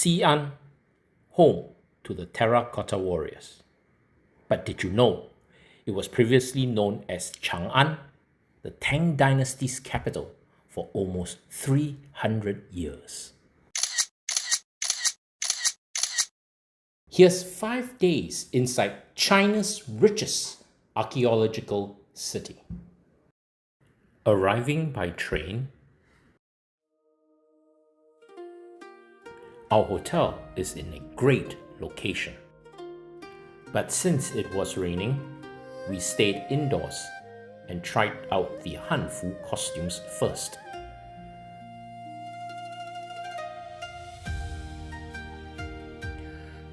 Xi'an, home to the Terracotta warriors. But did you know it was previously known as ChangAn, the Tang Dynasty's capital, for almost 300 years? Here's 5 days inside China's richest archaeological city. Arriving by train, our hotel is in a great location. But since it was raining, we stayed indoors and tried out the Hanfu costumes first.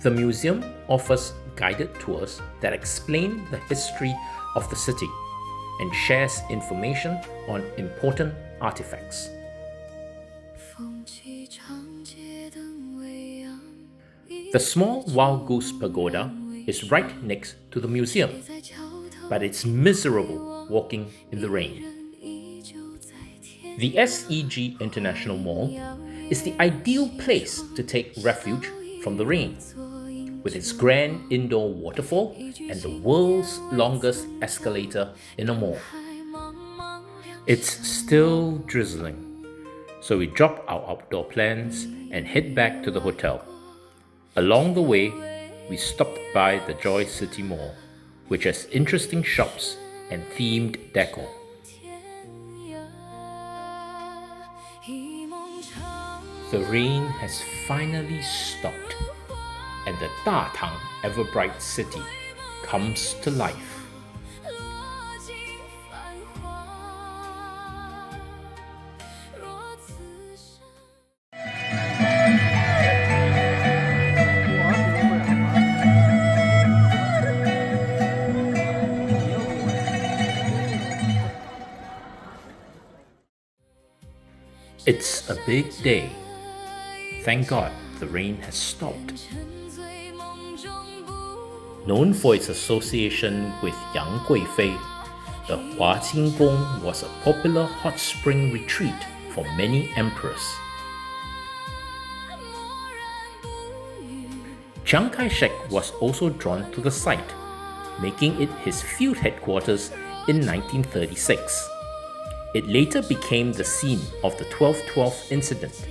The museum offers guided tours that explain the history of the city and shares information on important artifacts. The small Wild Goose Pagoda is right next to the museum, but it's miserable walking in the rain. The SEG International Mall is the ideal place to take refuge from the rain, with its grand indoor waterfall and the world's longest escalator in a mall. It's still drizzling, so we drop our outdoor plans and head back to the hotel. Along the way, we stopped by the Joy City Mall, which has interesting shops and themed decor. The rain has finally stopped, and the Datang ever-bright city comes to life. It's a big day. Thank God the rain has stopped. Known for its association with Yang Guifei, the Huaqinggong was a popular hot spring retreat for many emperors. Chiang Kai-shek was also drawn to the site, making it his field headquarters in 1936. It later became the scene of the 12/12 incident,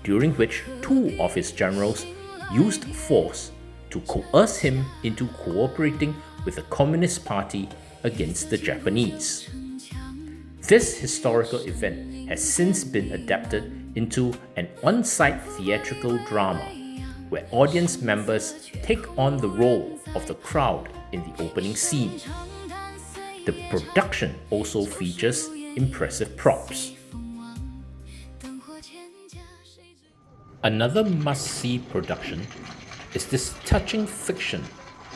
during which 2 of his generals used force to coerce him into cooperating with the Communist Party against the Japanese. This historical event has since been adapted into an on-site theatrical drama, where audience members take on the role of the crowd in the opening scene. The production also features impressive props. Another must-see production is this touching fiction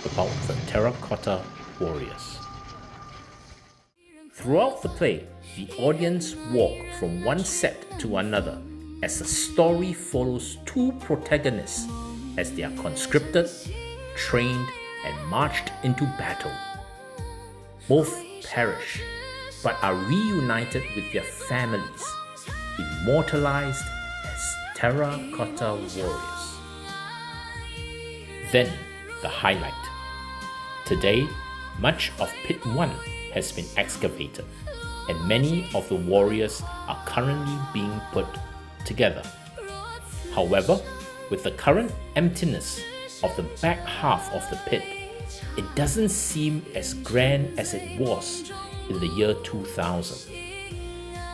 about the Terracotta warriors. Throughout the play, the audience walk from one set to another as the story follows 2 protagonists as they are conscripted, trained, and marched into battle. Both perish, but are reunited with their families, immortalized as Terracotta warriors. Then, the highlight. Today, much of Pit 1 has been excavated, and many of the warriors are currently being put together. However, with the current emptiness of the back half of the pit, it doesn't seem as grand as it was in the year 2000.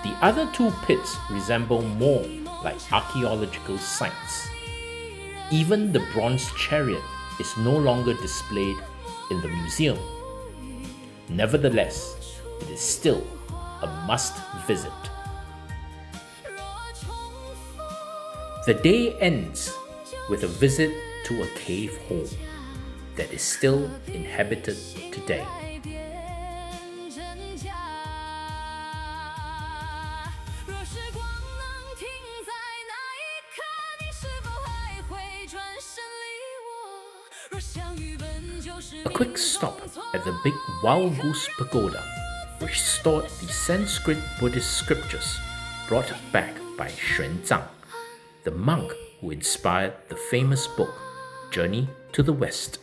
The other 2 pits resemble more like archaeological sites. Even the bronze chariot is no longer displayed in the museum. Nevertheless, it is still a must-visit. The day ends with a visit to a cave home that is still inhabited today. A quick stop at the big Wild Goose Pagoda, which stored the Sanskrit Buddhist scriptures brought back by Xuan, the monk who inspired the famous book Journey to the West.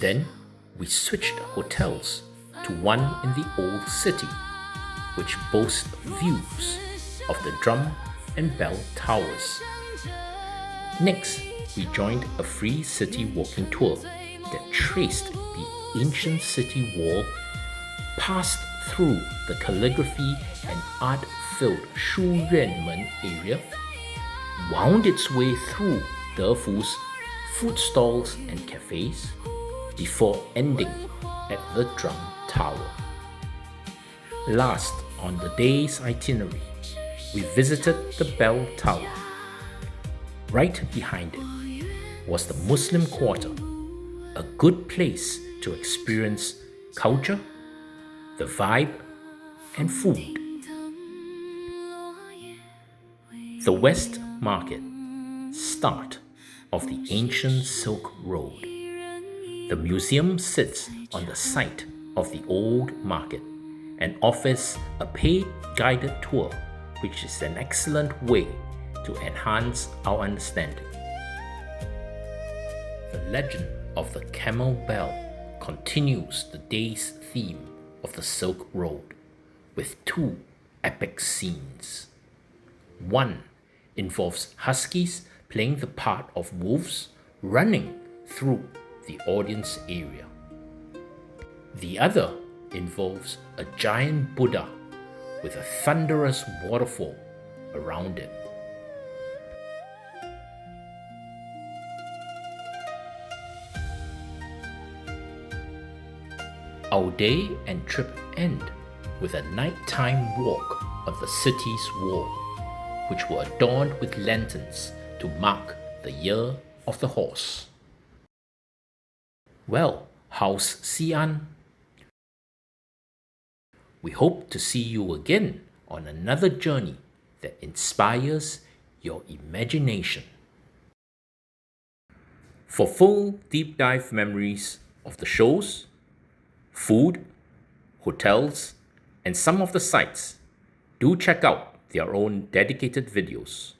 Then we switched hotels to one in the old city, which boasts views of the Drum and Bell Towers. Next, we joined a free city walking tour that traced the ancient city wall, passed through the calligraphy and art-filled Shuyuanmen area, wound its way through Defu's food stalls and cafes, before ending at the Drum Tower. Last on the day's itinerary, we visited the Bell Tower. Right behind it was the Muslim Quarter, a good place to experience culture, the vibe, and food. The West Market, start of the ancient Silk Road. The museum sits on the site of the old market and offers a paid guided tour, which is an excellent way to enhance our understanding. The legend of the Camel Bell continues the day's theme of the Silk Road with two epic scenes. One involves huskies playing the part of wolves running through the audience area. The other involves a giant Buddha with a thunderous waterfall around it. Our day and trip end with a nighttime walk on the city's wall, which were adorned with lanterns to mark the year of the horse. Well, how's Xi'an? We hope to see you again on another journey that inspires your imagination. For full deep dive memories of the shows, food, hotels, and some of the sites, do check out their own dedicated videos.